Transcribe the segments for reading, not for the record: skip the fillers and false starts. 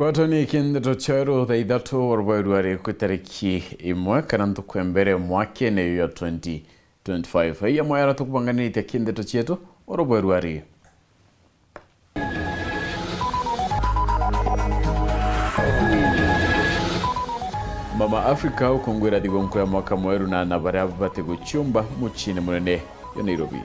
Kwatoni kindeto chero thaa ithatu orwairwari ku tariki imwe kana ntukwembere mwaka neyo ya 2025 iya mwara tukubanganite kindeto chetu orwairwari Mama Afrika ukongwera digonko ya mwaka mweru na nabaria bate guchumba muchine munene ya Nairobi.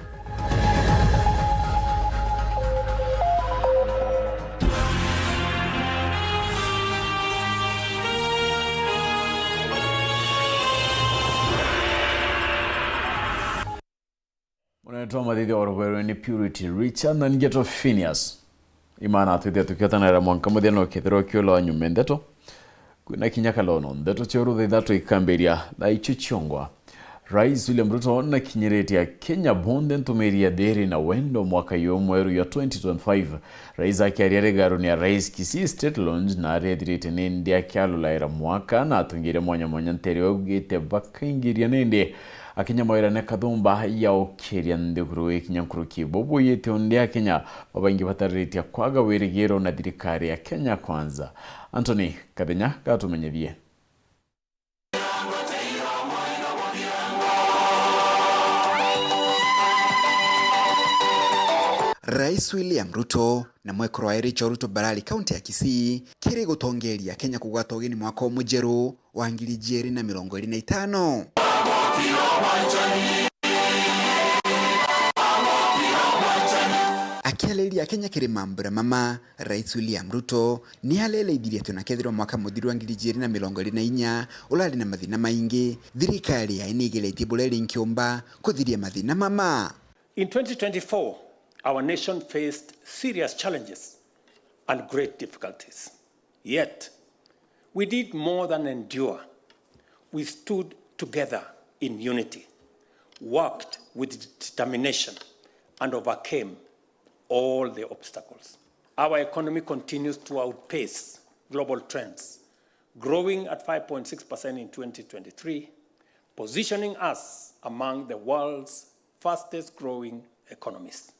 Mwana madidi orobero ni Purity Richard na Ngeto Phineas. Imana atudia tukiotana era mwanka mudeno kithero kiolo nyumendeto. Kuna kinyaka lono ndeto choru thidatu ikamberia na ichichongwa. Rais William Ruto na kinyereti ya Kenya bonde ntumeria deri na wendo mwaka yomweru ya 2025. Rais akiariare garu ya Rais Kisii State Lounge na aredirite nende ya kialula era mwaka na atungire mwanya ntere ugite baka ingiria nende. Akenya moira ne kadumba ya okeria ndekuru kinyankuru kibobo yete onde ya Kenya babangi batariti ya kwaga werigero na dirikari ya Kenya kwanza. Anthony Kadenya gatumenyebie. Rais William Ruto na mwekoro wa Ericho Ruto Barali kaunti ya Kisii kiri gutongeria Kenya kugwata ugeni mwaka omujeru wa 2025. Akialeria Kenya kiri mambura mama, Rais William Ruto ni haleleithirie tuna kethirwa mwaka muthiru wa 2024 ulali na mathina maingi thirikari ya inigeretie bureri nkiumba kuthiria mathina mama. In 2024, our nation faced serious challenges and great difficulties. Yet, we did more than endure. We stood together in unity, worked with determination, and overcame all the obstacles. Our economy continues to outpace global trends, growing at 5.6% in 2023, positioning us among the world's fastest growing economies.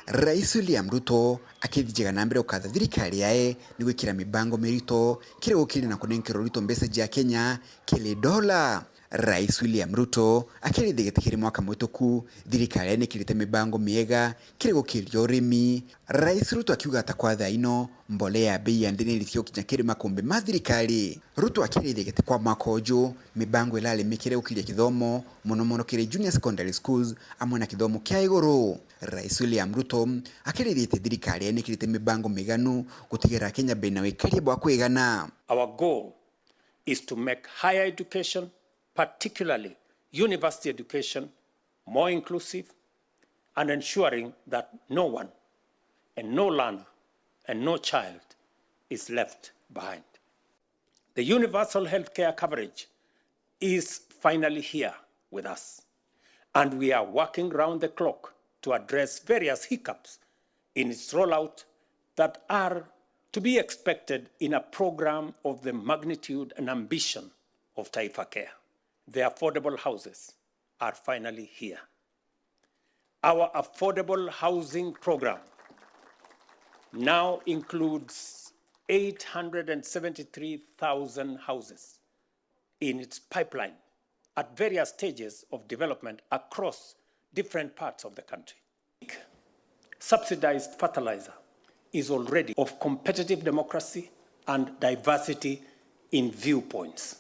Rais William Ruto akithijega na mbere ukatha thirikari yae ni gwikira mibango mirito kire gukiri na kunenkero rito mbesa ja Kenya kile dola. Rais William Ruto akirithigite kiri mwaka mutuku thirikari yae ni kirite mibango miega kire gukiria urimi. Rais Ruto akiuga atakwatha ino mbolea ya bei ya ndini lithio kinya kiri makombe ma thirikari. Ruto akirithigite kwa mwaka uju mibango ilale mikire gukiria kithomo muno kire junior secondary schools amwe na kithomo kia iguru. Rais William Ruto akirithite thirikari ni kirite mibango miganu gutigera Kenya bena wikarie bwa kwigana. Our goal is to make higher education, particularly university education, more inclusive and ensuring that no one and no learner and no child is left behind. The universal healthcare coverage is finally here with us, and we are working round the clock to address various hiccups in its rollout that are to be expected in a program of the magnitude and ambition of Taifa Care. The affordable houses are finally here. Our affordable housing program now includes 873,000 houses in its pipeline at various stages of development across different parts of the country. Subsidized fertilizer is already of competitive democracy and diversity in viewpoints.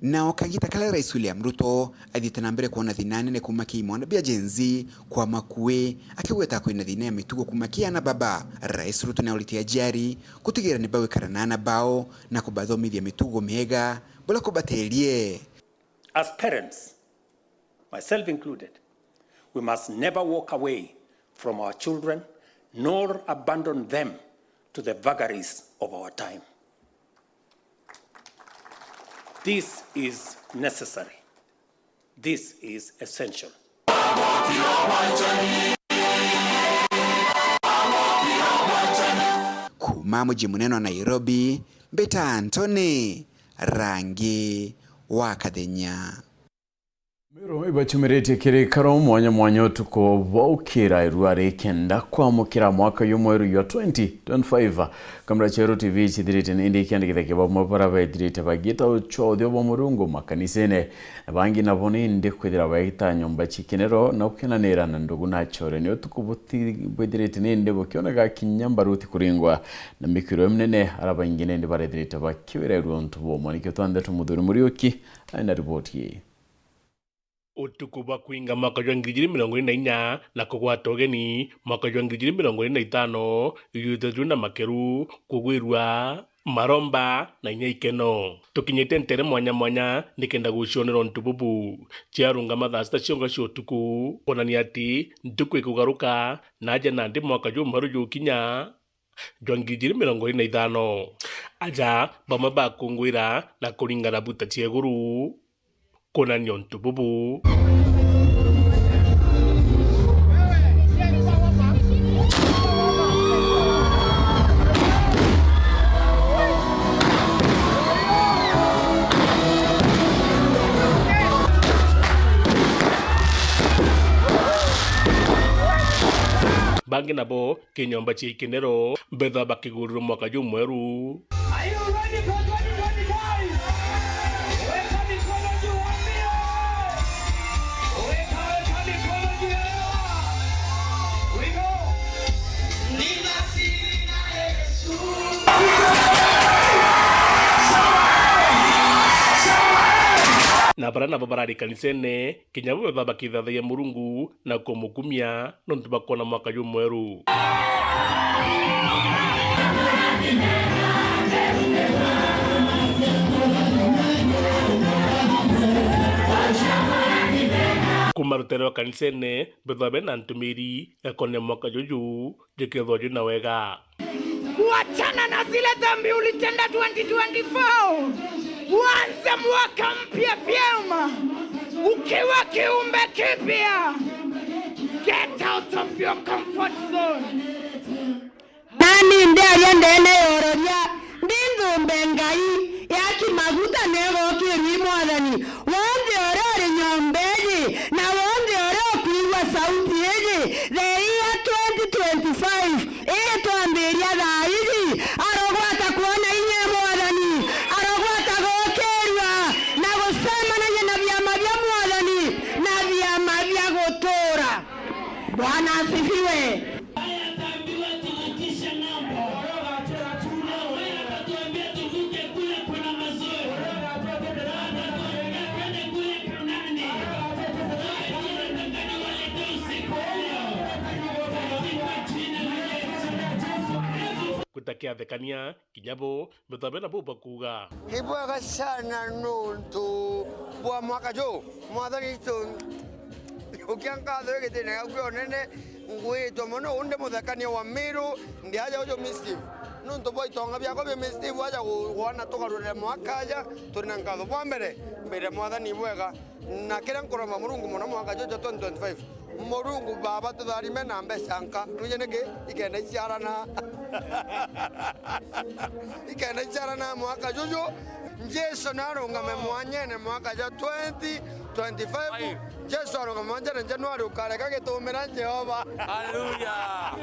Nao kagita kala Rais William Ruto athite na mbere kuona thina nene kumakia imwana bia jenzi kwa makue akiweta kwina thina ya mitugo kumakia na baba. Rais Ruto na ulitia jari kutigira ni bawe karanana bao na kubathomithia mitugo mega bula kubatelie. As parents, myself included, we must never walk away from our children nor abandon them to the vagaries of our time. This is necessary. This is essential. Kuma mji munene wa Nairobi, Beta Anthony, Rangi wa Kathenya. Miro ibachumirite kirikaro mwanya mwanya utuko vaukira iruare kenda kwa mukira mwaka yumweru ya 2025 kamra Chero TV chidrite ndi kyandikitha kiba mapara ba idrite bagita uchodyo bo murungu makanisene bangi nabone ndi kwidira bayita nyumba chikenero na ukenanera na ndugu na chore ni utuko buti bwidrite ndi bokiona ga kinyambaruti kuringwa na mikiro mnene araba ingine ndi baredrite bakiwere runtu bo monike twande tumuduri murioki aina ripoti ye utuku bwa kuinga mwaka wa 2024 na kugwata ugeni mwaka wa 2025 iyuthethwe na makeru kugwirwa maromba na inya ikeno tukinyite ntere mwanya mwanya nikenda gucionera ntububu ciarunga mathasta cionga cio tuku onania ati ntuku ikugaruka naja na ndi mwaka jumweru jukinya 2025 aja bamwe bakungwira na kuringana buta cieguru kuna nyontu bubu bangi nabo kinyomba cia ikenero mbetha bakigurira mwaka jumweru na barana babarari kanisene kinyabu beba bakithathia murungu na kumukumia nontu bakona mwaka jumweru kumarutero kanisene beba bena ntumiri ekone mwaka juju jikethwa jina wega kuachana na zile dhambi ulitenda 2024 uanze mwaka mpya vyema ukiwa kiumbe kipya. Get out of your comfort zone. Nani ndiye ndene yororia ndinzumbe ngai yaki maguta nego kiri mwathani wonde orore nyombeji na wonde orore kuigwa sauti yeji the year 2025 twambiria thaizi arogwata kuona inye mwathani arogwata gokerwa na gusemanagia na vyama vya mwathani na vyama vya gutura. Bwana asifiwe. kutakia thekania kinyabo bethabena buba kuga ibwaga sana nuntu bwa mwaka jo mwathani tu ukianga thege tena ukionene ngwito mono unde muthakania wa Miru ndi aja ujo mistive nuntu boy tonga bya ko mistive aja kuona tukarure mwaka aja turina ngatho bwa mbere mwathani bwega na kira nkoroma murungu muno mwaka jo 2025 murungu baba tutharime na mbeca nka nunyenege ikenda ciarana ikenda ciarana mwaka jojo Jesu narungame mwanyene mwaka ja 2025 Jesu arungame mwanyene Januari ukareka gitumira Jehova. Hallelujah.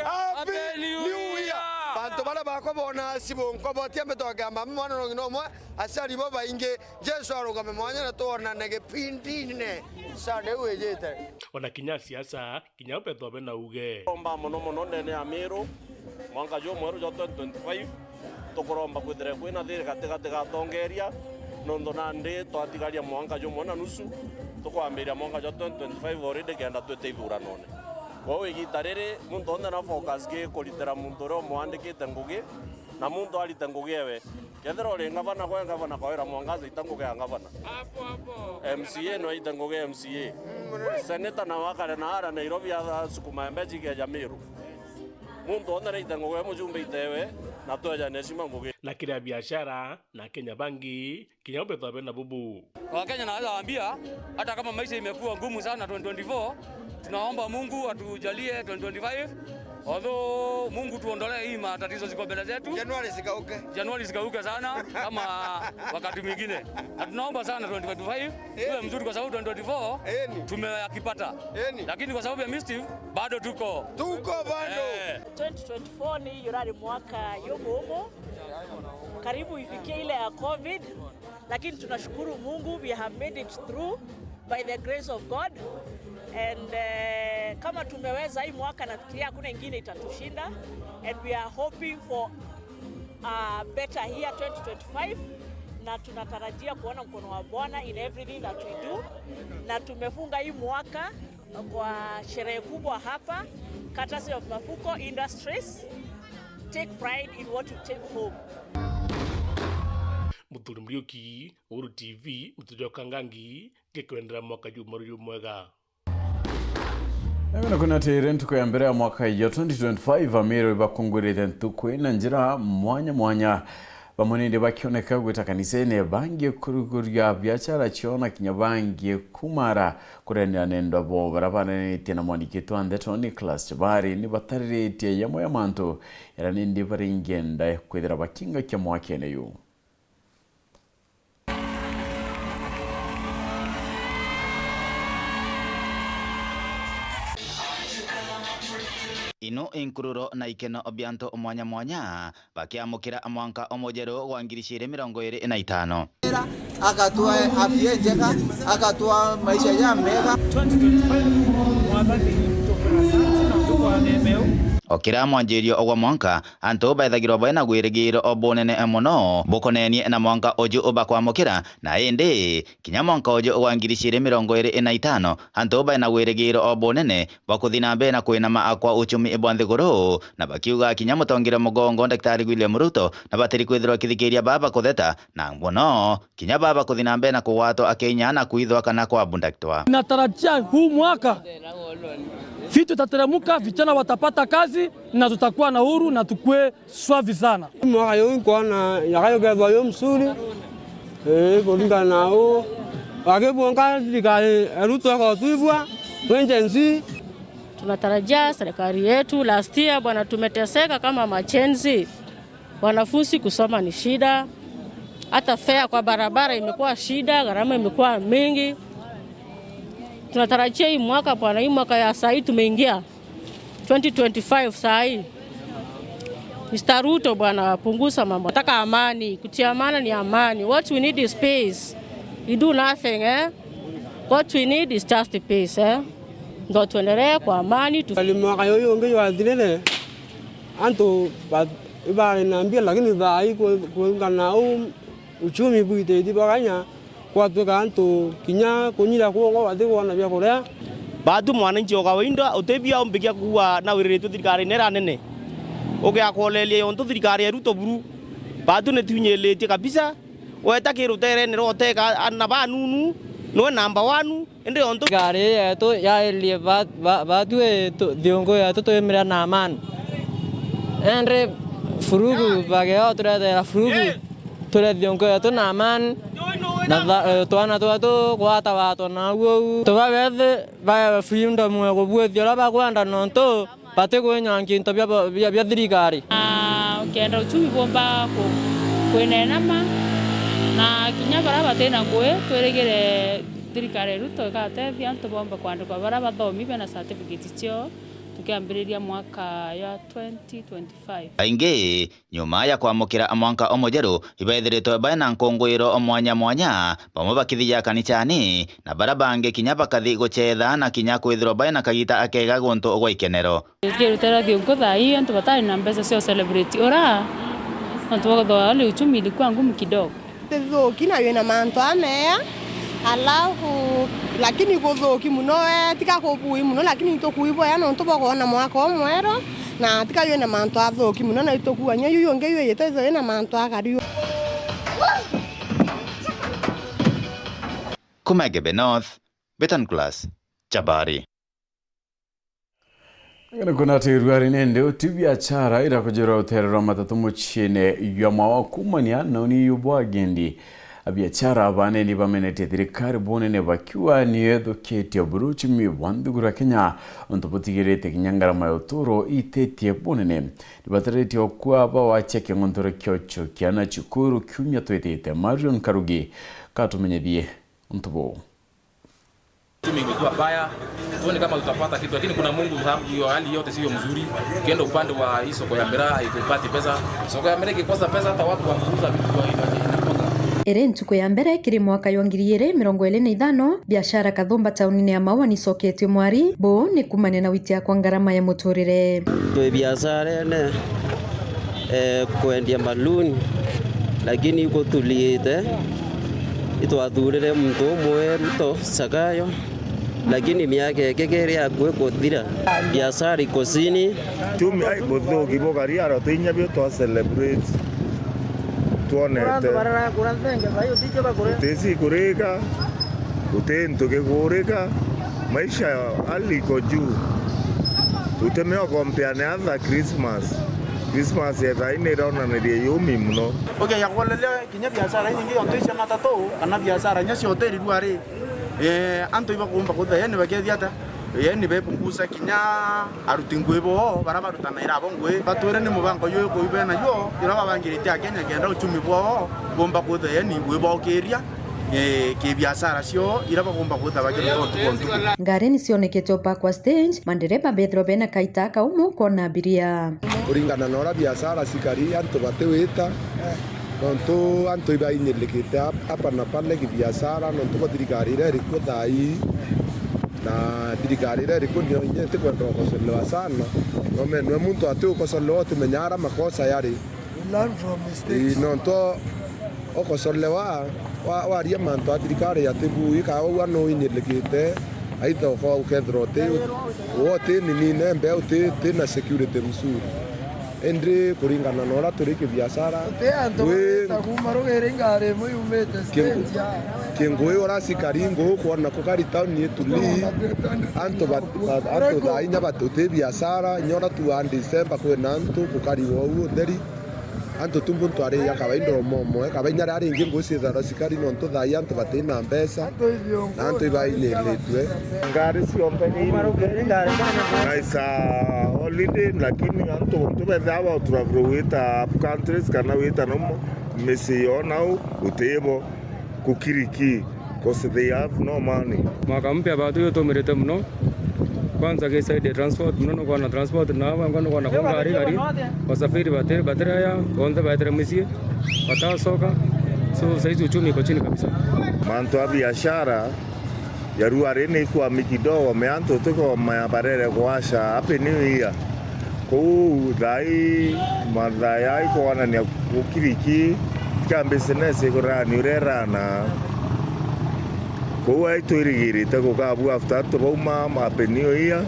Happy New Year. Bantu bara bakobona sibonko botie mbetogamba mwana ngino mwe asari bo bainge Jesu arungame mwanyene tona nege pindine sande wejete ona kinya siasa kinya bethobe na uge omba mono ndene ya Miru mwaka jo mweru jo 2025 tukuromba kwithire kwina thiri gatigati gatongeria nondo nandi twatigaria mwaka jo mwana nusu tukwambiria mwaka jo 2025 already kenda twete ithurano kwa wigita riri muntu onde na focus ge kuritira muntu ro mwandikite ngugi na muntu arite ngugi ewe kethira uri ngavana kwa ngavana kwa wira mwangaza itanguge ngavana hapo MCA no itanguge MCA seneta na wakare na ara Nairobi ya sukuma mbeji ke Jamiru muntu onde na itanguge mujumbe itewe na toja neshima ngugi na kila biashara na Kenya bangi kinya bethobe na bubu kwa Kenya naweza waambia hata kama maisha imekuwa ngumu sana 2024 tunaomba Mungu atujalie 2025 Although Mungu tuondolee hii matatizo ziko mbele zetu. Januari zikauke sana kama wakati mwingine. Na tunaomba sana 2025 iwe mzuri kwa sababu 2024 tumeyakipata. Lakini kwa sababu ya mischief bado tuko bado. 2024 ni yurari mwaka yomo. Karibu ifikie ile ya COVID, lakini tunashukuru Mungu we have made it through by the grace of God. And kama tumeweza hii mwaka, nafikiria hakuna ingine itatushinda, and we are hoping for a better year 2025, na tunatarajia kuona mkono wa Bwana in everything that we do. Na tumefunga hii mwaka kwa sherehe kubwa hapa courtesy of Mafuko Industries. Take pride in what you take home. Muthuri Muriuki, Uru TV, Mutujoka Ngangi, gekwendera mwaka jumaru mwega. Nagana kuna tere ntuko ya mbere ya mwaka ya 2025 amiro ibakungurire ntuko ina njira mwanya bamunindi bakioneka gwita kanisene bangie kuruguria biachara chiona kinyabangie kumara kurenera nendo bo barabana tena mwanikitwa ndeto Nicholas Chabari ni batarire yamo ya manto era nindi baringenda kwedera bakinga kya mwakene yu. Ino inkururo na ikeno obianto mwanya bakiamukira mwanka omojero wa 2025 akatua afya njega, akatua maisha ya mega. 2025 mwathani tukura santi na tukwa nemeu okira mwanjirio ogwa mwanka anto baithagirwo bana gwirigiro obonene muno bukonenie na mwanka oju obakwamukira na indi kinya mwanka oju wa 2025 anto bana gwirigiro obonene bakuthina mbe na kwinama akwa uchumi ibwanthiguru na bakiuga kinya mutongire mugongo Daktari William Ruto na batiri kwithirwa kithikiria baba kutheta na mbono kinya baba kuthina mbe na kuwato akenya na kuithwa kana kwa bundaktwa. Natarajia huu mwaka vitu tateremuka, vijana watapata kazi na tutakuwa na huru na tukue swavi sana. Mwaka yungu kwa na yakayo kwa yom msuri kulinga nao wakibuonga likale Ruto kwa tuibwa wenjenzi. Tunatarajia serikali yetu, last year bwana tumeteseka kama machenzi, wanafunzi kusoma ni shida, hata fare kwa barabara imekuwa shida, gharama imekuwa mingi. Tunatarajia hii mwaka bwana, hii mwaka ya saa hii tumeingia 2025 saa hii Mr. Ruto bwana punguza mambo. Nataka amani, kutia amani ni amani. What we need is peace. You do nothing What we need is just peace Ndio tuendelee kwa amani mwaka yoyo nge wadilele anto ibale naambia lakini dai kwa nao uchumi buite bakanya kwa tukanto kinya kunyira kwa wadego na bya korea batu mwananchi wa kawaida utebia umbikia kuwa na wiretu thirikari nera nene ugiakolelie onto thirikari ya Ruto buru batu ne tunyelete kabisa weta kirutere ne roteka anaba nunu no namba 1 ende onto gari yetu ya elie batu diongo ya to emira na aman endre furugu bageo turete la furugu tore diongo ya to na aman na toana to kwata wato na wo to babethe ba freedom mwe go bwethio la bakwanda nonto pate go nyangi to bya thirikari ukienda uchumi bomba kwenenama na kinya bara batena ngwe tweregere thirikari Ruto gatethia nto bomba kwandikwa bara bathomi bena certificate cio tukiambiriria mwaka ya 2025. Aingi nyuma ya kwamukira mwanka omojeru ibaithiritwe bana nkongwiro mwanya pamwe bakithia kanicani na barabange kinya bakathi guchetha na kinya kwithirwa bana kagita akega gonto ogwa ikenero kirutera thiongo thai antu batari na mbeca cio celebrate ora antu bagothoa le uchumi ilikuwa ngumu kidogo kina yena manto amea alafu lakini kuthuki muno tika kupui muno lakini tukuibwa yana ntubogona mwaka omwero na tika yena manto athuki muno na itukuanya yuyo ngeyo yetezo yena manto akariyo Kumegebe North Beton Class Chabari kuna tirwari nende utibia chara ira kujira uterera matatu muchine yamawa kumania noni yubwa gendi biashara banene bamenete thirikari bonene bakiwa niethukitie buruchimi bwanthugura Kenya ontobutigirite kinyangarama ya uturo itetie bonene nibatarete okwa bawacheke ngontore kyocho kiana chukuru kiumia twetete Marion Karugi katumenyethie ontobo. Uchumi imekuwa baya, tuone kama tutapata kitu, lakini kuna Mungu, hiyo hali yote sio mzuri. Ukienda upande wa hii soko ya miraa haipati pesa. Soko ya miraa ikikosa pesa hata watu wanauza vitu kwa inakosa. Ere ntuko ya mbere kiri mwaka 2025 biashara Kathumba tauni ya Maua ni soketwe mwari bo ni kumane na witia kwa ngarama ya muturire. Twe biashara ne kuendia maluni lakini iko tuliete itwathurire mtu umwe Ruto Sakayo lakini miaka kekere yakwe kuthira biashara iko chini chumi ai bothogi bogari aro tinya byo to celebrate tuonete tesi kureka utento ke kureka maisha aliko juu tutemeo kompeane other Christmas ya zaine rona ne yumi mno okay ya kwalele kinya biashara nyingi ontoisha matato kana biashara nyasi hoteli duare anto iba kumba kutha yani bakethi ata yani bepunguza kinya arutingwebo barabarutana irabo ngwe bature ni mubango yo ko ibena yo iraba bangirite Kenya genda uchumi bwo kumba kutha yani webo keria ke biashara sio iraba kumba kutha bakiri kontu ngare ni sionekete opa kwa stage mandereba Pedro Bena Kaitaka umu kona abiria uringana na ora biashara sikari anto bateweta nonto anto iba inyelikite hapa na pale kibiashara nonto badirikari ri kodai na dirikari ri kunyo nyete kwa ndoko sana no menwe muntu atu kosolewa tumenyara makosa yari learn from mistakes nonto okosolewa waria manto adirikari yatibu ikawa wano inyelikite aitha kwa ukethrote wote ni nembe uti na security msuri endre kuringana na ora turike biashara we takumarogere ngare muyumete stage kengwe ora sikaringo kuona kokari town yetu li anto dainya batote biashara nyora tu and December kwena anto kokari wo nderi anto tumbu tware ya kabaindo momo kabainya ari ngi ngosi thara sikari no nto thai anto batena mbesa na anto ibaine letwe ngari si ompeni naisa holiday lakini anto tubethawa turavoweta up countries kana weta no mesio now utebo kukiriki because they have no money mwaka mpya bado yoto merete mno kwanza ke side transport mno kwa na transport na wangu kwa na gari wasafiri batera ya konde batera misie wata soka so saizi uchumi iko chini kabisa manto ya biashara ya ruarene kwa mikidogo meanto tuko mabarere kwasha happy new year ko dai madaya iko wana ni kukiriki ka business iko rani urerana ko ai toirigiri tako ka bu after to boma happy new year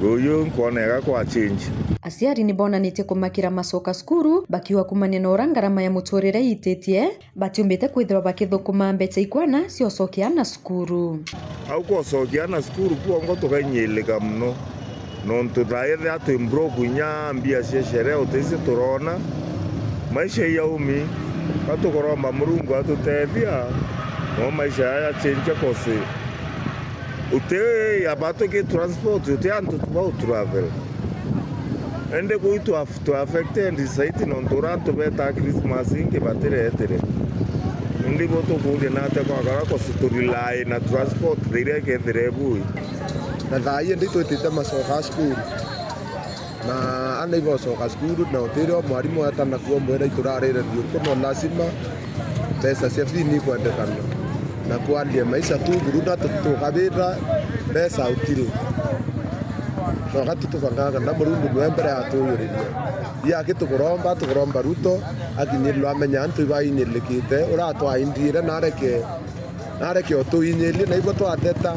goyo nkonega kwa change asiari ni bonanite kumakira masoka skuru bakiwa kumane na ngarama ya muturire itetie batiumbite kwithira bakithukuma mbeca ikwana cio sokiana skuru au ko sokiana skuru kuongo tukanyeleka mno nonto thaethe atu mbroku nya mbia cia shere utisi turona maisha yaumi atukoromba murungu atutethia no maisha ya change kose ute abato ke transport ute anto tuba travel ende kuitu to affect and site non durante beta Christmas inge batere etere ndi boto kude na te kwa gara ko siturilai na transport direke direbu na thai ndi twetite masoka school na ane ibo soka school na otero mwarimu atana kuo mwera iturarire ndio kono lazima pesa cia fini kwendekana na kualia maisha tu guruda tukabira pesa utire so hatu tukanganga na murungu mwembere atuyuriria ya tukuromba Ruto akinyirwa amenya antu ibainyelikite uratwa indire nareke otuinyelie na ibo twateta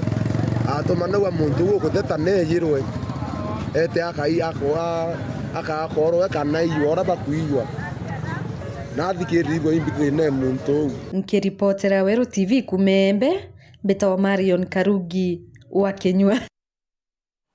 atumana wa muntu gukuteta neyirwe ete akai akakorwo kana iyora bakuiywa nathikiri ibo imbithine muntu nkiripotera Weru TV kumembe beta wa Marion Karugi wa Kenywa.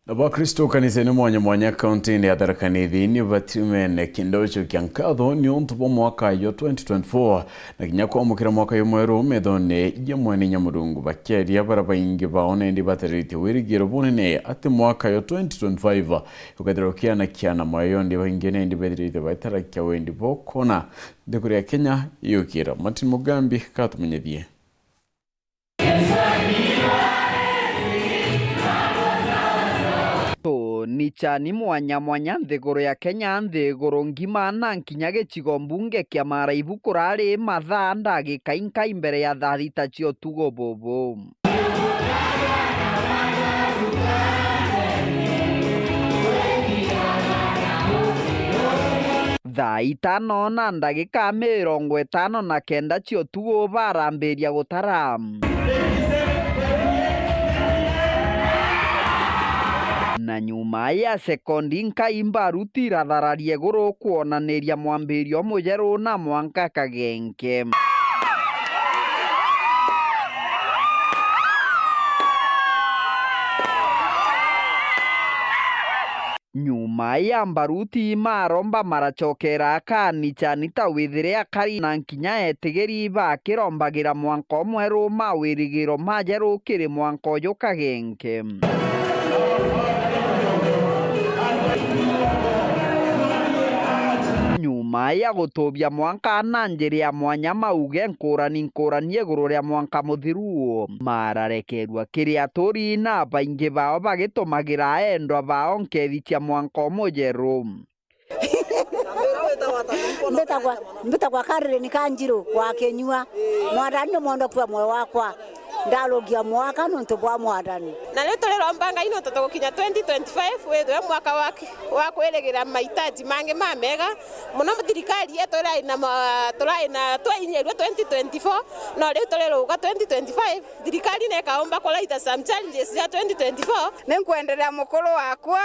Nabo Kristo kanisa mwanya county ya Tharaka Nithi ni batimene kindocho kyankatho ni ontubo mwaka yo 2024 na kinyako mukira mwaka yo mweru medone yemwe nyamurungu bakeria barabaingi baone ndi bateriti wirigiro bunene ati mwaka yo 2025 ukadrokia na kiana mwayo ndi baingene ndi bateriti baitarakya wendi bokona ndekuria Kenya yukira Martin Mugambi katumenyethie ni chani mwanya nthiguru ya Kenya nthiguru ngima na nkinya gicigo mbunge kia Maraibu kurari mathaa ndagika inkai mbere ya thaa thita cio tugo bobo thaa itano na ndagika 59 cio tugo barambiria gutara na nyuma ya sekondi nkai mbaruti rathararie guru kuonaniria mwambirio mujeru na mwanka kagenke nyuma ya mbaruti maromba marachokera kanichanita withire akari na nkinya etigeri bakirombagira mwanko mweru mawirigiro majeru kiri mwanko yo kagenke nyuma ya gutubia mwanka na njiri ya mwanya mauge nkurani iguru ria mwanka muthiru mararekerwa kiria turi na baingi bao bagitumagira endwa bao nkethi mwanka mujeru mbitagwa karire ni kanjiru wa kenyua mwadani mondo kwa moyo wakwa ndalogia mwaka nonto bwa mwadani na leo tolero mbanga ino tutokinya 2025 wethwe mwaka wa kweregera mahitaji mange mamega muno thirikari yetu turaina twainyeirwe 2024 no leo tolero uga 2025 thirikari ne kaomba kulaita some challenges ya 2024 nenkuendelea mukuru wakwa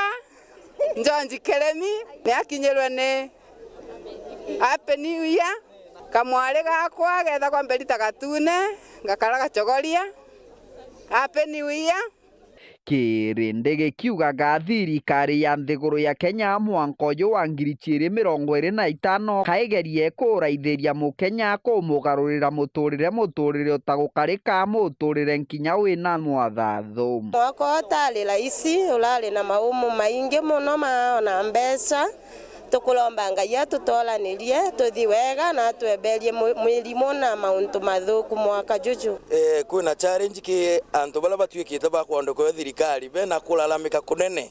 Njonji Keremi yakinyirwe ne Happy New Year kamwale gakwa getha kwa mberita gatune ngakara gachogoria Happy New Year kirinde gikiugaga thirikari ya nthiguru ya Kenya mwanko yo wa 2025 kaigerie kuraithiria mukenya kumugarurira muturire utagukarika muturire nkinya wina mwathathu mwako utali raisi ulali na maumu maingi muno maona mbeca tukulomba ngai atutolanirie tuthi wega na tweberie mwirimo na mauntu mathuku mwaka juju kwina challenge ki antu bala batwikite bakwando kwa thirikari bena kulalamika kunene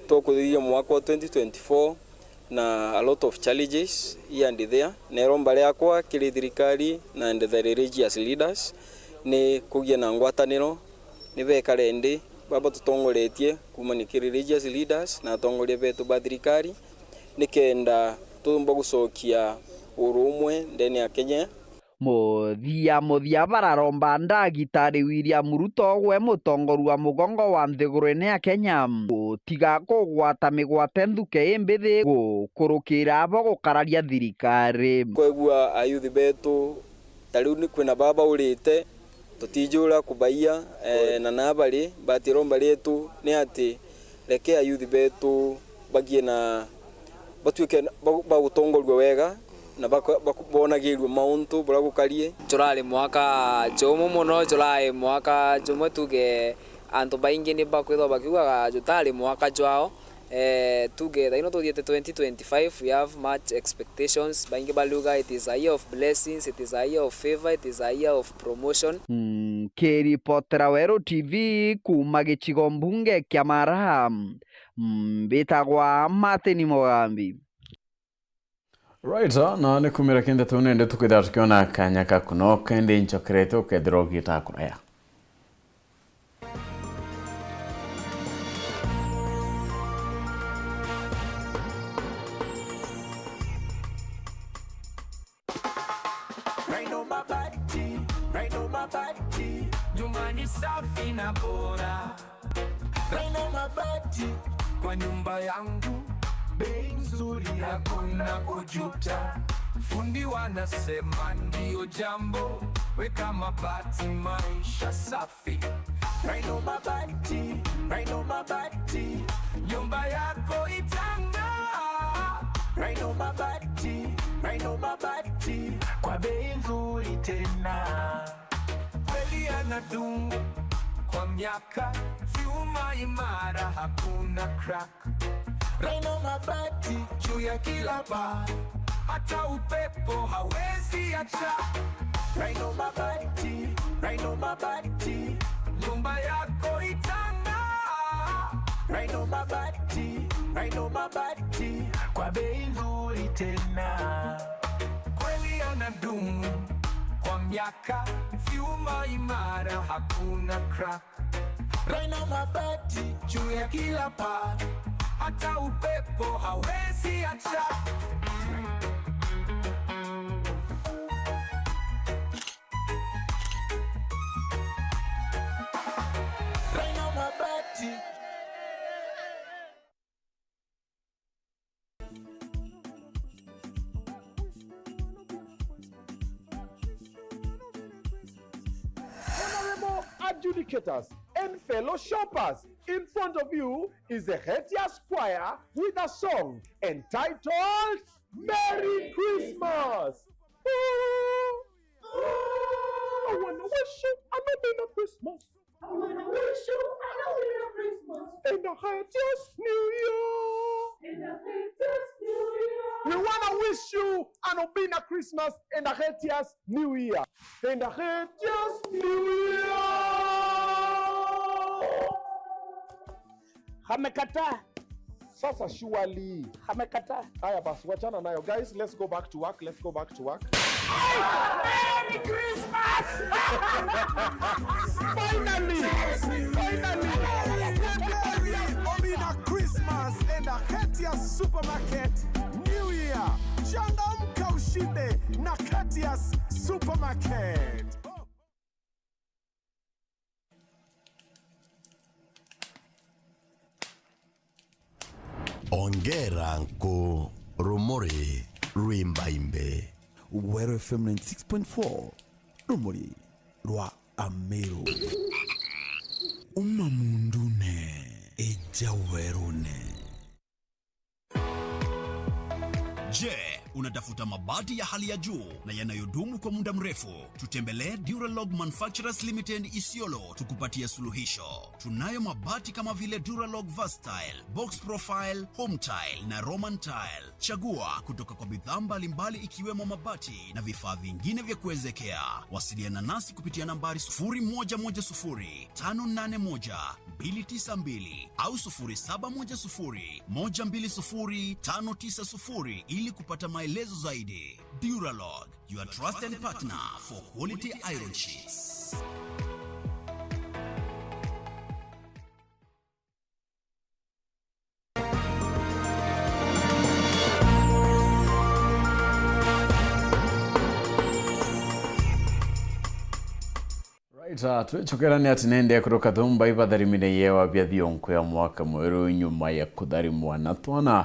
tukuthia mwaka 2024 na a lot of challenges here and there neromba riakwa kiri thirikari na and the religious leaders ni kugia na ngwataniro ni bekare ndi baba tutongoretie kuma ni religious leaders na tongorie betu ba thirikari nikenda tumba gucokia urumwe ndeni ya Kenya muthia bararomba ndagitari William Ruto gwe mutongoru wa mugongo wa nthiguru ya Kenya gutiga kugwata migwate nthuke imbithi gukurukira abo gukararia thirikari kwegua ayuthi betu tariu ni kwina baba urite tutijura kubaia na nabari batiromba letu ni ati reke ayuthi betu bagie na batuike bagutongorwe wega na bakubonagirwe mauntu bura gukarie turali mwaka jomo muno julai mwaka jumwe tuge antu baingi ni bakwithwa bakiugaga jutali mwaka jwao tuge ino tuthiete 2025 we have much expectations baingi baluga it is a year of blessings, it is a year of favor, it is a year of promotion kiripotera Wero TV kuma gicigo mbunge kia Maraha bitagwa Martin Mugambi right na ne kumira kende tunende tukida tukiona kanyaka kuno kende inchokreto kedrogi takuraya Nyumbani safi na bora Raina mabati kwa nyumba yangu bei nzuri hakuna kujuta fundi wanasema ndio jambo weka mabati maisha safi Raina mabati unadumu kwa miaka, vyuma imara, hakuna crack. Rhino mabati juu ya kila paa, hata upepo hawezi acha. Rhino mabati, nyumba yako itang'aa. Rhino mabati, kwa bei nzuri tena. Kweli yanadumu kwa miaka, vyuma imara, hakuna crack. Rhino mabati juu ya kila paa, hata upepo hawezi acha. Rhino mabati. Honorable adjudicators and fellow shoppers, in front of you is the Hetias Choir with a song entitled Merry Christmas. I wanna wish you a Merry Christmas. I wanna wish you a Merry Christmas. And a Hetias New Year. And a Hetias New Year. We wanna wish you an Obina Christmas and a Hetias New Year. And a Hetias New Year. Hamekata. Sasa surely. Hamekata. Haya basi wachana nayo. Guys, let's go back to work. Let's go back to work. Merry Christmas! Finally! Obina Christmas and a Hetias Supermarket New Year. Changamka ushinde na Hetias Supermarket. Ongera nko rumori rwimbaimbe. Wero FM 96.4 rumori rwa Amero. Umamundune ejawerune. Je, unatafuta mabati ya hali ya juu na yanayodumu kwa muda mrefu? Tutembelee Duralog Manufacturers Limited Isiolo tukupatie suluhisho. Tunayo mabati kama vile Duralog Versatile, Box Profile, Home Tile na Roman Tile. Chagua kutoka kwa bidhaa mbalimbali ikiwemo mabati na vifaa vingine vya kuezekea. Wasiliana nasi kupitia nambari 0110-581-292 au 0710-120-590 ili kupata maelezo zaidi. Duralog, your trusted partner for quality iron sheets. Twechokerani ati nende kutoka thumba ibadharimine yewa bya thionko ya mwaka mweru nyuma ya kudharimwa na twana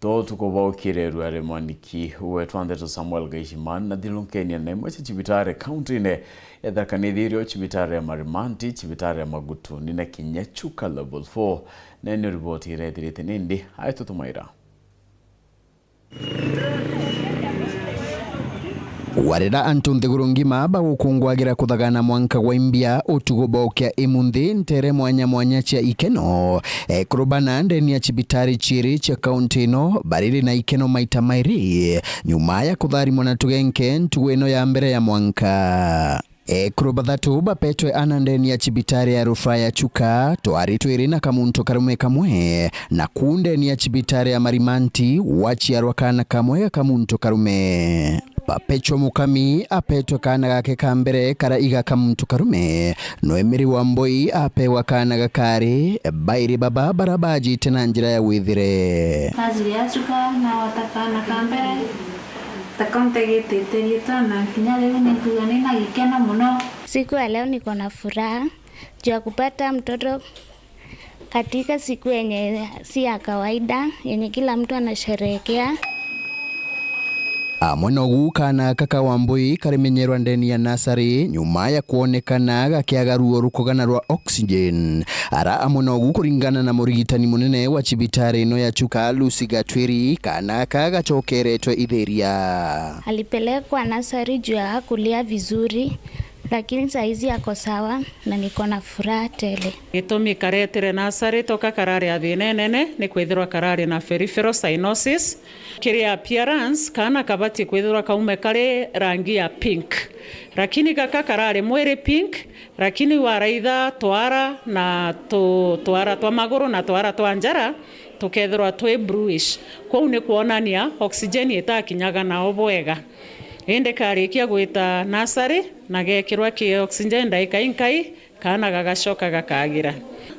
to tukobokire rware mwaniki uwe twandeto Samuel Gaishiman na Dilunkenia na imweche chibitare county ne edhakanithirio chibitare ya Marimanti, chibitare ya Magutuni na Kinyachuka level 4 na eno ripoti irethirite nindi aitutumaira. Warera antu nthiguru ngima bagukungwagira kuthagana mwanka wa imbia utugobokia imunthi ntere mwanya cia ikeno kurubana ndeni ya chibitari chiri cia kaunti ino bariri na ikeno maita mairi nyuma ya kutharimwa na tugenke ntuweno ya mbere ya mwanka. Kurubathatu bapetwe ana ndeni ya chibitari ya rufaa ya Chuka twari twiri na kamunto karume kamwe na kundeni ya chibitari ya Marimanti wachiarwa kana kamwe kamunto karume. Papecho Mukami apetwe kana gake kambere kara iga kamuntu karume Noemeri Wamboi apewa kana gakari bairi baba barabaji tena njira ya withire kazi ya Chuka na watakana kambere takontegeteterita na kinya leo nikuani na gikena muno. Siku ya leo niko na furaha juu ya kupata mtoto katika siku yenye si ya kawaida yenye kila mtu anasherehekea. Amwenogu kana kaka Wambui karimenyerwa ndeni ya nasari nyuma ya kuonekana gakiaga ruo rukogana rwa oxygen. Ara amwenogu kuringana na murigitani munene wa chibitari ino ya Chuka Lucy Gatwiri kana kagachokeretwe itheria. Alipelekwa nasari juu ya kulia vizuri lakini saizi ako sawa na niko na furaha tele. Gitumi karetere nasari toka karare athine nene ni kwithirwa karare na peripheral cyanosis. Kiri appearance kana kabati kwithirwa kaume kare rangi ya pink, lakini kaka karare mwere pink, lakini waraitha twara na twara twa maguru na twara twa njara tukethirwa twi bluish. Kwau ni kuonania oxygen itakinyaga nao bwega. Ende karikia gwita nasari na gekirwa ki oxygen ndaika inkai kana gagacoka gakagira.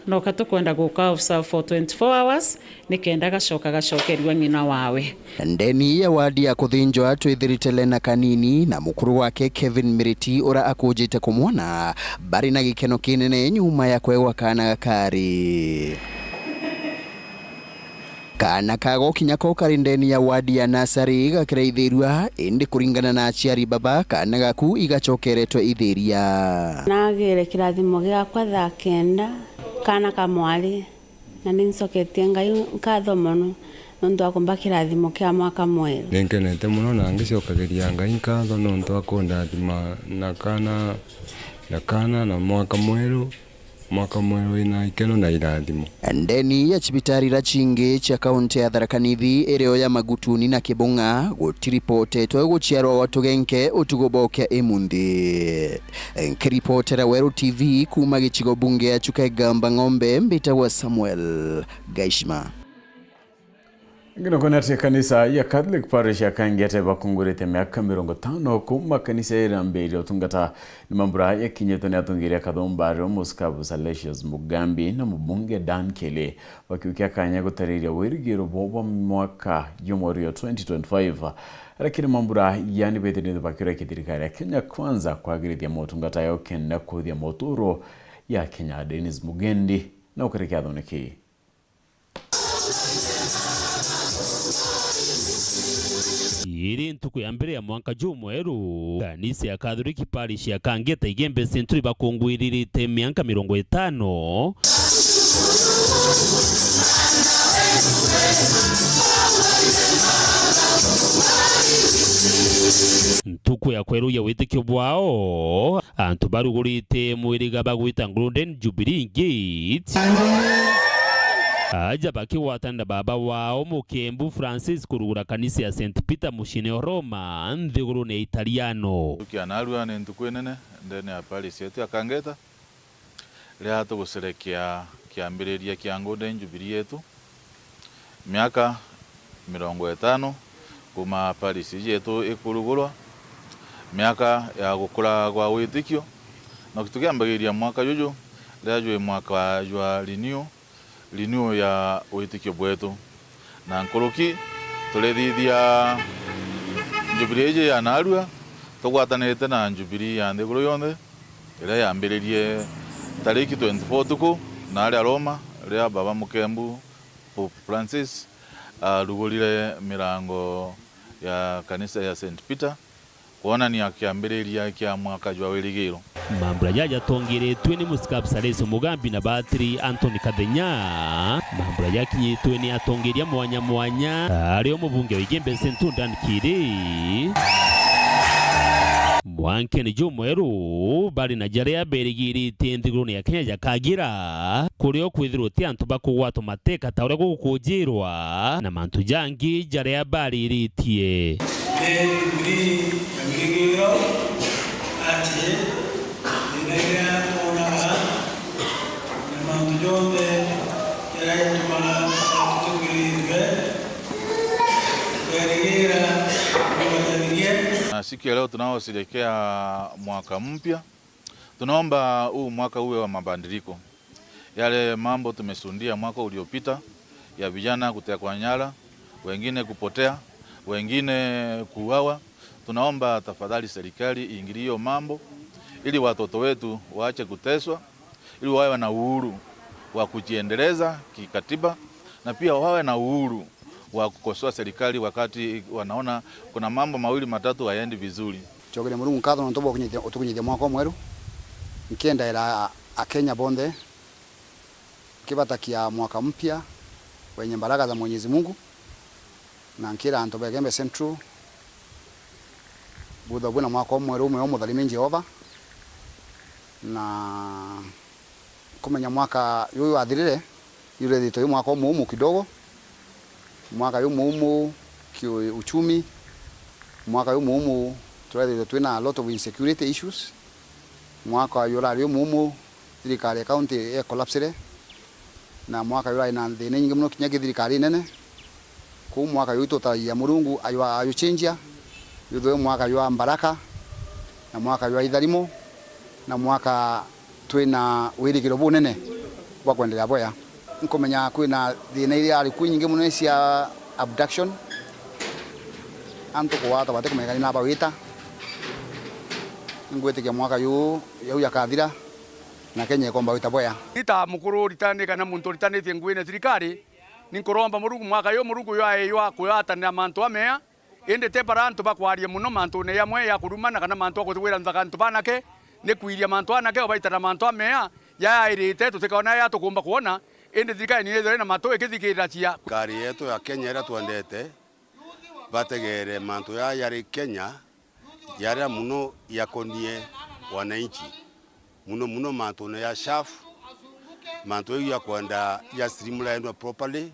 No katukwenda guka observe for 24 hours nikenda gacoka gacokerwa ngina wawe. Ndeni ya wadi ya kuthinjwa twithirite Lena Kanini na mukuru wake Kevin Miriti ora akujite kumwona bari na gikeno kinene nyuma ya kwegwa kana gakari. Kana kago kinyako kari ndeni ya wadi ya nasari gakireithirwa indi kuringana na aciari baba kana gaku igacokeretwe ithiria. Nagire kirathimo giakwa thaa 9 kana kamwari na nincoketie Ngai nkatho muno nondu akumba kirathimo kia mwaka mweru. Ninkenete muno na ngicokagiria Ngai nkatho nondu akundathima na kana na mwaka mweru ina ikeno na irathimo. Ndeni ya chibitari ra chingi cha kaunti ya Tharaka Nithi ireo ya Magutuni na Kibunga gutiripotetwe guciarwa watu genke utugobokia emundi. Nkiripotera Weru TV kuma gichigo bunge ya Chukegamba Ng'ombe mbitagwa Samuel Gaishima. Ngino konate kanisa ya Catholic Parish ya Kangete bakungurite miaka 50 kuma kanisa ya mbere otungata ni mambura ya kinyeto ni atungiria Kathombaro Muskabu Salesius Mugambi na mbunge Dan Kele wakiukia kanya gutariria wirigiro bobo mwaka yomori ya 2025. Lakini mambura yani betini bakira kitirikari ya Kenya Kwanza kwa girithia motungata ya okenda kuthia moturo ya Kenya Dennis Mugendi na ukarikia thoneki. Iri ntuku ya mbere ya mwaka jumweru kanisa ya Catholic Parish ya Kangete igembe century bakungwiririte miaka 50 ntuku ya kweru ya witikio bwao antu barugurite mwiriga bagwita Golden Jubilee Gate aja bakiwatanda baba wao Mukembu Francis kurugura kanisa ya St. Peter mushine Roma nthiguru ne Italiano. Tukianarua ni ntuku nene ndene ya Parish yetu ya Kangeta ria tuguserekea kiambiriria kia Golden Jubilee yetu miaka 50 kuma Parish yetu ikurugurwa miaka ya gukura gwa witikio na tukiambiriria mwaka juju ria jwe mwaka wa renew ya witikio bwetu na nkoroki tulethithia Jubilee ya narua tugwatanirite na Jubilee ya nthiguru yonthe ira yambiririe tariki 24 tuku na aria Roma ria baba Mukembu Pope Francis rugurire mirango ya kanisa ya St. Peter kuona ni akiambiriria kia mwaka jwa wirigiro. Mambura jaja tongiretwe ni Muskabu Salesius Mugambi na Batri Anthony Kathenya. Mambura yakinyitwe ni atongeria mwanya ario mubunge w'igembe Central Dan Kiri. Mwanke ni jumweru bari na jarea berigirite nthiguru ya Kenya jakagira kurio kwithirwo ti antu bakugwatwo mateka ta uria gukujirwa na mantu jangi jarea bari iritie. Na siku ya leo tunaosherehekea mwaka mpya, tunaomba huu mwaka uwe wa mabadiliko. Yale mambo tumesundia mwaka uliopita ya vijana kutekwa nyara, wengine kupotea, wengine kuuawa, tunaomba tafadhali serikali iingilie mambo ili watoto wetu waache kuteswa, ili wawe na uhuru wa kujiendeleza kikatiba na pia wawe na uhuru wa kukosoa serikali wakati wanaona kuna mambo mawili matatu hayaendi vizuri. Chogere Mulungu nkatho no tobo kunyithia mwaka mweru nikienda ila Kenya bonde kibatakia mwaka mpya wenye baraka za Mwenyezi Mungu na nkira anto begembe Central budha buna mwaka mweru umwe omuthalimi Jehova na kumenya mwaka yuyu athirire yule thito mwaka mumu kidogo, mwaka yu mumu kiuchumi, mwaka yu mumu twina a lot of insecurity issues, mwaka yu mumu thirikari county collapse, na mwaka yu ina thina nyingi muno kinya thirikari nene, ku mwaka yu tutaia Murungu ayu chenjia, yu mwaka yu mbaraka, na mwaka yu itharimo, na mwaka twina wirigiro bunene wa kwendelea boya. Nkomenya kwina thina iria ari nyingi muno cia abduction, antu kwata bate kumenya na bawita ngwetikia mwaka yu yakathira na Kenya ikomba wita boya. Ita mukuru ritane kana muntu ritanite ngwine thirikari ninkuromba Murungu mwaka yu Murungu yo aywa kuyatanira mantu amea ende te parantu bakwarie muno mantu ne yamwe ya kurumana kana mantu akutwira nzakantu banake ne kwiria mantu anake obaitana mantu amea ya irite tutikona ya tukumba kuona ende thirikari ni ethore na mantu ikithikirira cia kari yetu ya Kenya ira twendete bategere mantu ya yari Kenya yari muno yakonie wananchi muno mantu ne ya shafu mantu ya kwenda ya streamline properly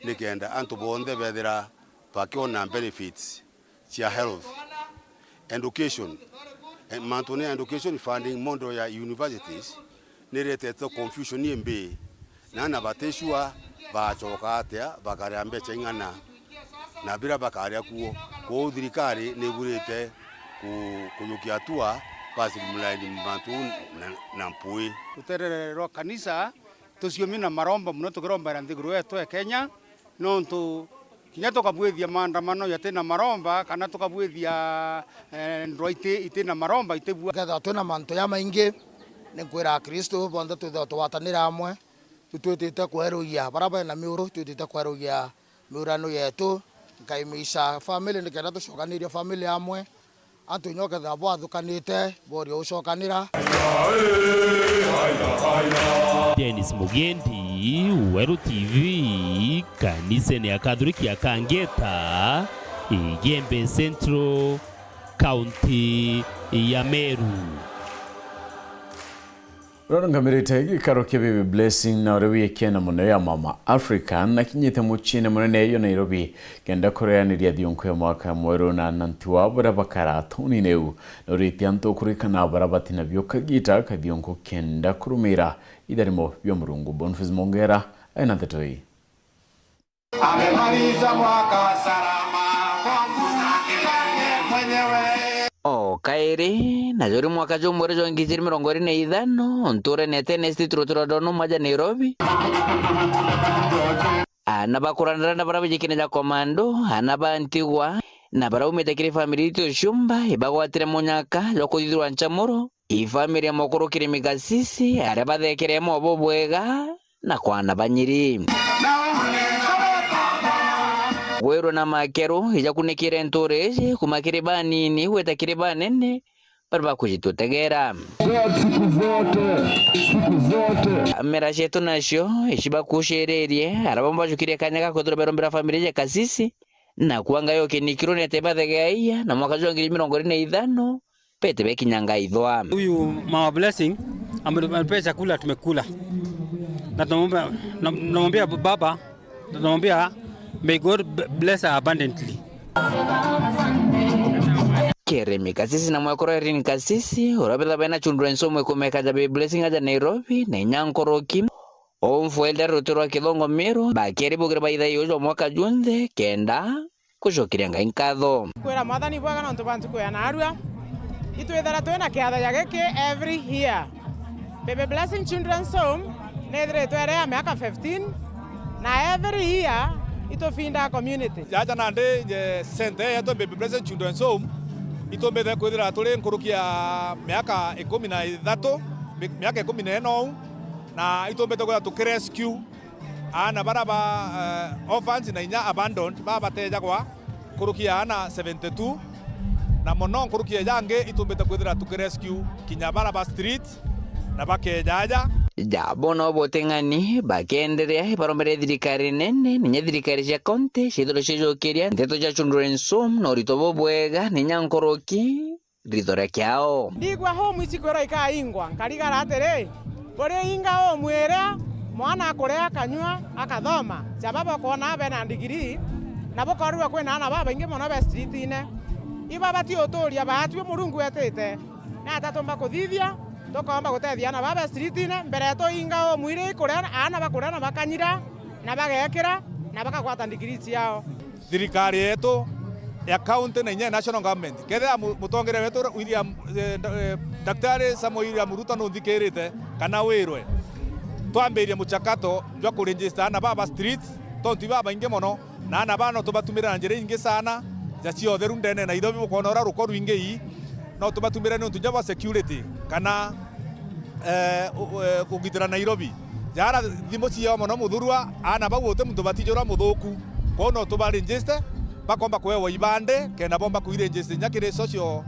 nikenda antu bonde bethera pakiona benefits cia health, education, and mantone education funding mondo ya universities niretete confusion yembe na bateshua bachoka atia bakaria mbecha ingana na bira bakaria kuo thirikari negurite kuyukia atua basi mulaini mantu na mpui utererero kanisa tusiomina maromba muno tukiromba nthiguru yetu ya Kenya nontu kinya tukabwithia maandamano yatina maromba kana tukabwithia ndroite itina maromba itebua ketha twina mantu ya maingi ni kwira Kristo bonde twithe twatanira amwe tutwitite kwerugia baraba na miuru twitite kwerugia miurano yetu nkaimisha family nikenda tucokanire family amwe antu nyoke tha bwathukanite bori ucokanira. Dennis Mugendi, Weru TV, kanisani ya Katholiki ya Kangeta, Igembe Central, County ya Meru. Rorangamirite gikaro kia Baby Blessing na urewi kena muno ya Mama Africa na kinyite muchine munene yo Nairobi kenda koreaniria thionko ya mwaka mweru na nantua barabakara toni neu na uritianto kurikana barabatina byoka gita kathionko kenda kurumira idarimo byo Murungu. Boniface Mongera aina tetoi amemaliza mwaka salama kwa mwenyewe. Kairi na jori mwaka jomwere jo ngijiri 25 nture nete nesti trotro dono maja Nairobi anabakuranira na barabijikine ja komando anabantigwa na baraumetakire family to shumba ibagwatire munyaka jo kuthirwa nchamuro ifamily ya mokoro kire migasisi arabathekere mo bobwega na kwana banyiri Weru na makero ija kunikire ntoreje kumakire banini wetakire banene barba kujitutegera amera shetu nasho ishiba kushererie arabamba jukire kanyaga kodro mbera familia ya kasisi na kuanga yoke nikiro netebathegea na mwaka wa 2025 pete beki nyanga idhoa. Huyu Mama Blessing ametupa chakula tumekula na tunamwambia baba, tunamwambia may God bless her abundantly. Keremi kasisi na mwakoro erini kasisi urabila bena chundura nsomwe kumeka ja Baby Blessing aja Nairobi na nyankoroki omfuelda rotoro kilongo mero bakeri bugre baida yojo mwaka junde kenda kushokiranga inkatho kwera mathani bwaga na ntubantu kwa na arua itwethara twena kiatha ya geke every year. Baby Blessing Children's Home nedre twere ya miaka 15 na every year itofinda community jaja nande center ya to Baby Blessing Children's Home itombethe kwithira tuli nkurukia miaka 13 miaka 14 na itombethe kwithira tukirescue ana baraba orphans na inya abandoned baba teja kwa kurukia ana 72 na mono kurukia jange itombethe kwithira tukirescue kinya baraba street na bakejaja Jabono botengani bakenderea iparombere thirikari nene ninya thirikari cia konte cithoro cijokeria ndeto cia Children's Home na urito bobwega ninya nkoroki rithore kiao ndigwa home ichikwira ikaingwa nkarigara atiri buri inga omwira mwana akurea akanywa akathoma jababa kona be na degree na bokorwa kwina na baba inge mono be street ine ibaba ti otoria batwe murungu etete na atatomba kuthithia tokomba gutethia na baba street ine mbere to inga omwira ikurea ana bakurea na bakanyira na bagekira na bakakwata degree ciao thirikari yetu ya county na inya national government ketha mutongere wetu William Daktari Samoei William Ruto no thikirite kana wirwe twambirie muchakato jwa ku register na baba street tonti baba inge mono na ana bano tubatumira na njira inge sana ja cio theru ndene na ithobi mukona ora rukoru inge yi no tubatumira ni tunja wa security kana kugitira Nairobi jara thimo cio mono muthurwa ana bawote muntu batijora muthuku kono tuba register bakomba kwewa ibande kena bomba kuiregister nyakire social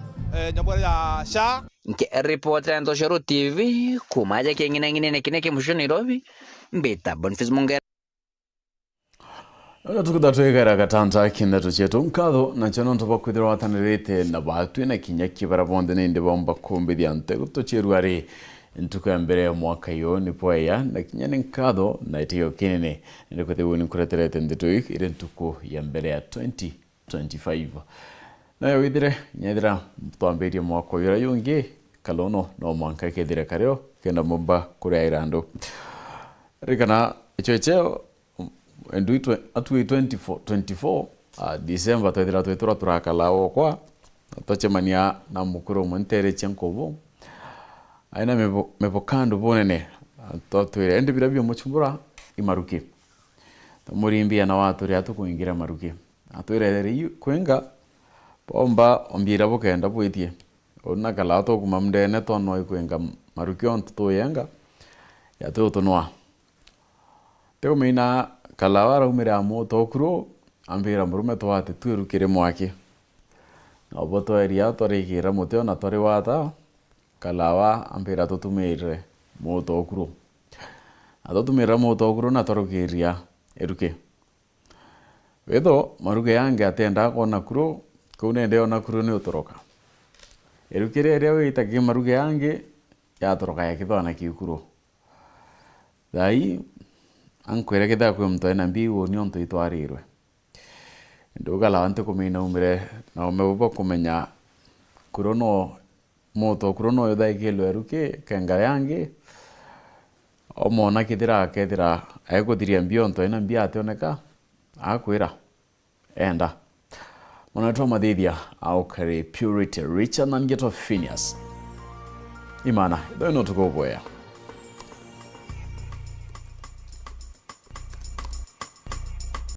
nyamura ya SHA nke reporter ya Ntoshero TV kumaja kengine kineke musho Nairobi mbeta Boniface Mungera na tukudatuikara katanta kindeto chetu nkatho na chono ntoba kwithira watanirite na batwi na kinyaki barabonde ninde bomba kumbithia ntego tocherwari ntuko ya mbere ya mwaka yo ni poya na kinyane nkatho na itiyo kinene ndiko tebuni kureterete ndeto ile ntuko ya mbere ya 2025 na yo idire nyedira mtwamberie mwaka yo yonge kalono no mwanka kedire kareo kenda mumba kure irando rikana echocheo endu atui 24 December twethira twethura turakalawo kwa tochemania na mukuru mwentere chenkobo aina mebokando bonene totwire endi birabyo muchumbura imaruki tamurimbia na watu ria tukuingira maruki atwire kwenga bomba ombira bokenda bwitie ona kala to kumamndene tono ikwenga maruki on tuyenga ya tutunwa teo mina kalawara umira moto kuro ambira murume twate twirukire mwake na boto eria torigira muteo na tori wata kalawa ambira tutumire moto kuro atotumira moto kuro na torukiria eruke wedo maruge yange atenda kona kuro kune ndio na kuro ni utoroka erukire eria wita maruge yange ya toroka ya kithona kikuro dai ankwera kitha kwe mtu ena mbiwo ni onto itwarirwe ndugala ante kumina umire na umeboba kumenya kurono moto kurono yoda ikelo eruke kenga yange omona kethira ayekothiria mbio onto ena mbia ationeka akwira enda mona twa mathithia au kare Purity Richard na Ngeto Phineas imana ndo no tukoboya